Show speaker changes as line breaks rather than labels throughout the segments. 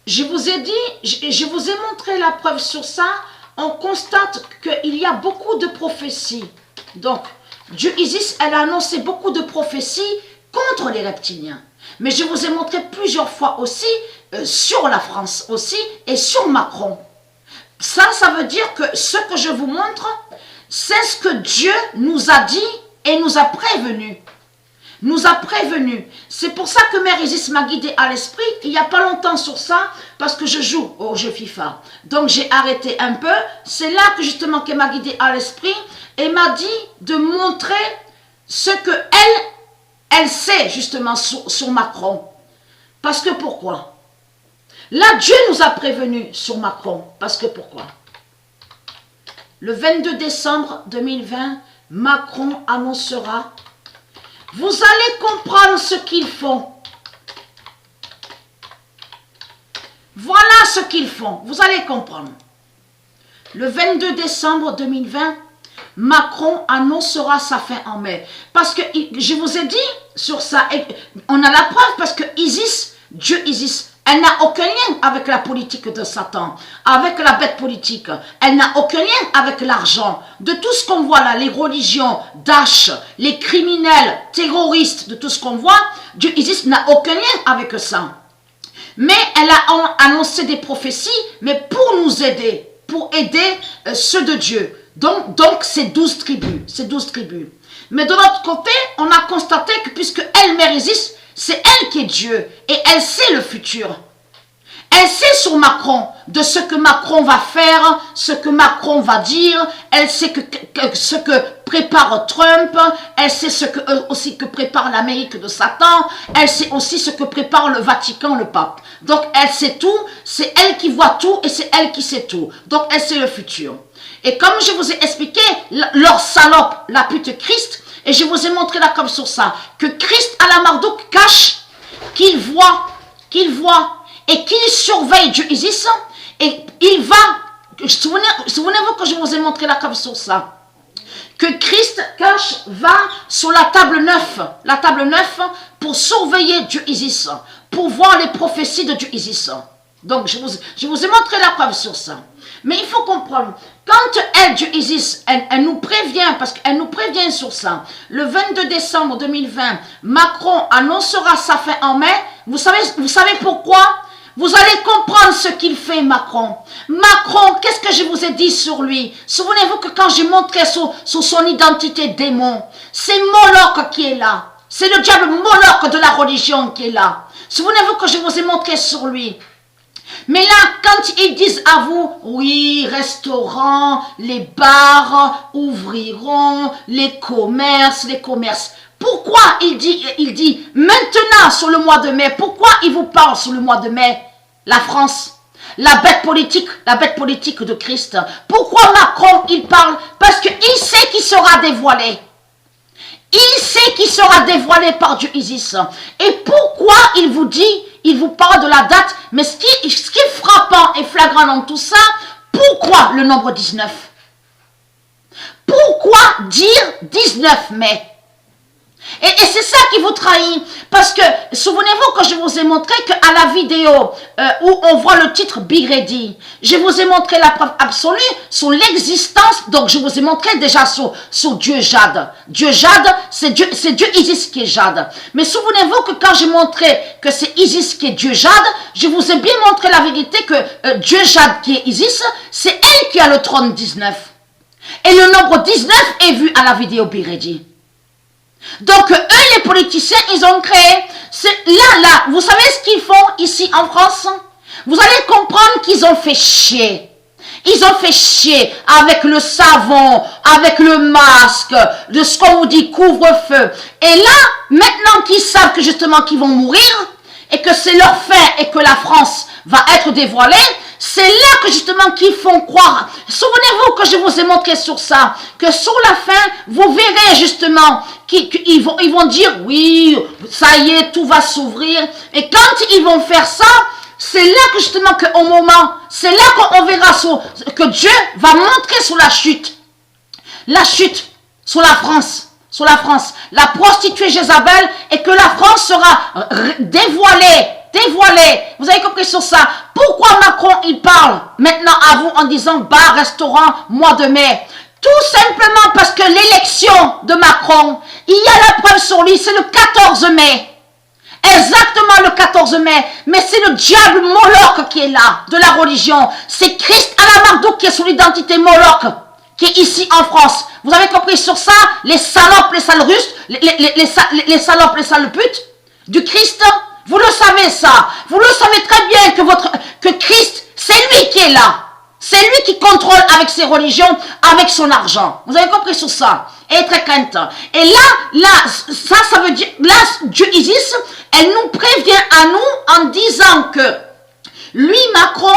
Je vous ai dit, je vous ai montré la preuve sur ça. On constate qu'il y a beaucoup de prophéties. Donc, Dieu Isis, elle a annoncé beaucoup de prophéties contre les reptiliens. Mais je vous ai montré plusieurs fois aussi sur la France aussi et sur Macron. Ça veut dire que ce que je vous montre, c'est ce que Dieu nous a dit et nous a prévenus. Nous a prévenus. C'est pour ça que Mère Isis m'a guidé à l'esprit il n'y a pas longtemps sur ça, parce que je joue au jeu FIFA. Donc j'ai arrêté un peu. C'est là que justement qu'elle m'a guidé à l'esprit et m'a dit de montrer ce que elle sait justement sur Macron. Parce que pourquoi? Là, Dieu nous a prévenus sur Macron. Parce que pourquoi? Le 22 décembre 2020, Macron annoncera: vous allez comprendre ce qu'ils font. Voilà ce qu'ils font. Vous allez comprendre. Le 22 décembre 2020, Macron annoncera sa fin en mai. Parce que je vous ai dit sur ça, on a la preuve parce que Isis, Dieu Isis, elle n'a aucun lien avec la politique de Satan, avec la bête politique. Elle n'a aucun lien avec l'argent. De tout ce qu'on voit là, les religions, Daesh, les criminels, terroristes, de tout ce qu'on voit, Dieu Isis n'a aucun lien avec ça. Mais elle a annoncé des prophéties, mais pour nous aider, pour aider ceux de Dieu. Donc c'est 12 tribus, c'est 12 tribus. Mais de l'autre côté, on a constaté que puisque elle, Mère Isis, c'est elle qui est Dieu et elle sait le futur. Elle sait sur Macron, de ce que Macron va faire, ce que Macron va dire. Elle sait ce que prépare Trump. Elle sait aussi que prépare l'Amérique de Satan. Elle sait aussi ce que prépare le Vatican, le pape. Donc elle sait tout, c'est elle qui voit tout et c'est elle qui sait tout. Donc elle sait le futur. Et comme je vous ai expliqué, leur salope, la pute Christ, et je vous ai montré là comme sur ça, que Christ à la Marduk cache qu'il voit, et qu'il surveille Dieu Isis, et il va, souvenez-vous que je vous ai montré là comme sur ça, que Christ va sur la table 9 pour surveiller Dieu Isis, pour voir les prophéties de Dieu Isis. Donc je vous ai montré la preuve sur ça. Mais il faut comprendre, quand elle, Dieu Isis, elle nous prévient, parce qu'elle nous prévient sur ça, le 22 décembre 2020, Macron annoncera sa fin en mai. Vous savez pourquoi? Vous allez comprendre ce qu'il fait, Macron. Macron, qu'est-ce que je vous ai dit sur lui? Souvenez-vous que quand j'ai montré sur son identité démon, c'est Moloch qui est là. C'est le diable Moloch de la religion qui est là. Souvenez-vous que je vous ai montré sur lui. Mais là, quand ils disent à vous, oui, restaurants, les bars ouvriront, les commerces, pourquoi il dit maintenant sur le mois de mai, pourquoi il vous parle sur le mois de mai? La France, la bête politique de Christ. Pourquoi Macron, il parle? Parce qu'il sait qu'il sera dévoilé. Il sait qu'il sera dévoilé par Dieu Isis. Et pourquoi il vous parle de la date? Mais ce qui est frappant et flagrant dans tout ça, pourquoi le nombre 19? Pourquoi dire 19 mai? Et c'est ça qui vous trahit. Parce que, souvenez-vous que je vous ai montré qu'à la vidéo où on voit le titre Be Ready, je vous ai montré la preuve absolue sur l'existence. Donc, je vous ai montré déjà sur Dieu Jade. Dieu Jade, c'est Dieu Isis qui est Jade. Mais souvenez-vous que quand j'ai montré que c'est Isis qui est Dieu Jade, je vous ai bien montré la vérité que Dieu Jade qui est Isis, c'est elle qui a le trône 19. Et le nombre 19 est vu à la vidéo Be Ready. Donc, eux, les politiciens, ils ont créé, là, vous savez ce qu'ils font ici en France? Vous allez comprendre qu'ils ont fait chier. Ils ont fait chier avec le savon, avec le masque, de ce qu'on vous dit, couvre-feu. Et là, maintenant qu'ils savent que justement qu'ils vont mourir, et que c'est leur fin, et que la France va être dévoilée, c'est là que justement qu'ils font croire. Souvenez-vous que je vous ai montré sur ça, que sur la fin, vous verrez justement qu'ils vont dire, oui, ça y est, tout va s'ouvrir. Et quand ils vont faire ça, c'est là que justement qu'au moment, c'est là qu'on verra que Dieu va montrer sur la chute sur la France, la prostituée Jézabel, et que la France sera dévoilée. Vous avez compris sur ça? Pour pourquoi Macron, il parle maintenant à vous en disant bar, restaurant, mois de mai? Tout simplement parce que l'élection de Macron, il y a la preuve sur lui, c'est le 14 mai. Exactement le 14 mai. Mais c'est le diable Moloch qui est là, de la religion. C'est Christ à la Marduk qui est sur l'identité Moloch, qui est ici en France. Vous avez compris sur ça? Les salopes, les sales russes, les salopes, les sales putes du Christ. Vous le savez ça. Vous le savez très bien que Christ, c'est lui qui est là. C'est lui qui contrôle avec ses religions, avec son argent. Vous avez compris sur ça? Et très crainte. Et là, ça veut dire, là, Dieu Isis, elle nous prévient à nous en disant que lui, Macron,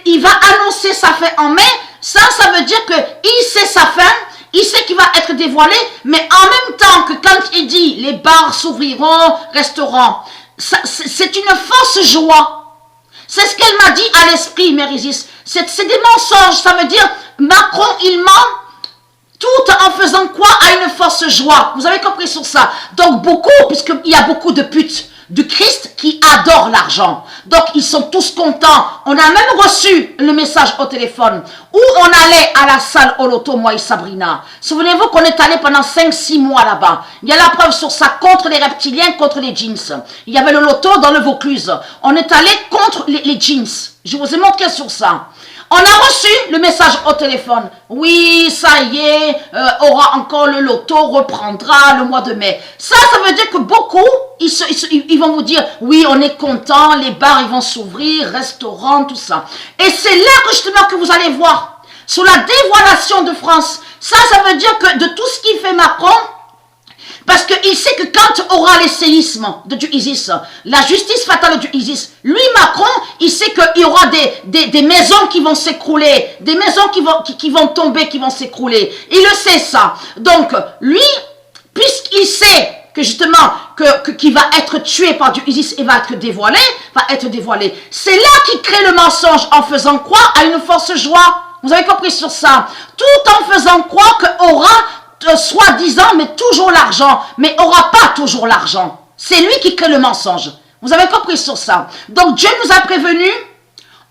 il va annoncer sa fin en mai. Ça veut dire qu'il sait sa fin, il sait qu'il va être dévoilé, mais en même temps que quand il dit les bars s'ouvriront, restaurants, c'est une fausse joie. C'est ce qu'elle m'a dit à l'esprit, Mère Isis. C'est des mensonges. Ça veut dire, Macron, il ment tout en faisant quoi? À une fausse joie. Vous avez compris sur ça? Donc beaucoup, puisqu'il y a beaucoup de putes du Christ qui adorent l'argent. Donc ils sont tous contents. On a même reçu le message au téléphone où on allait à la salle au loto, moi et Sabrina. Souvenez-vous qu'on est allé pendant 5-6 mois là-bas. Il y a la preuve sur ça contre les reptiliens, contre les jeans. Il y avait le loto dans le Vaucluse. On est allé contre les jeans. Je vous ai montré sur ça. On a reçu le message au téléphone. Oui, ça y est, aura encore le loto, reprendra le mois de mai. Ça veut dire que beaucoup, ils vont vous dire, oui, on est content, les bars, ils vont s'ouvrir, restaurants, tout ça. Et c'est là que justement que vous allez voir, sur la dévoilation de France. Ça veut dire que de tout ce qu'il fait Macron, parce qu'il sait que quand aura les séismes de Dieu Isis, la justice fatale de Dieu Isis, lui Macron, il sait qu'il y aura des maisons qui vont s'écrouler, des maisons qui vont tomber, qui vont s'écrouler. Il le sait ça. Donc lui, puisqu'il sait que justement qu'il va être tué par Dieu Isis et va être dévoilé, c'est là qu'il crée le mensonge en faisant croire à une fausse joie. Vous avez compris sur ça? Tout en faisant croire qu'aura soi-disant, mais toujours l'argent, mais aura pas toujours l'argent. C'est lui qui crée le mensonge. Vous avez compris sur ça? Donc Dieu nous a prévenus.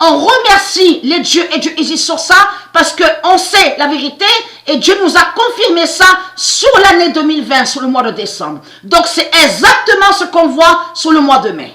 On remercie les dieux et Dieu Isis sur ça parce qu'on sait la vérité et Dieu nous a confirmé ça sur l'année 2020, sur le mois de décembre. Donc c'est exactement ce qu'on voit sur le mois de mai.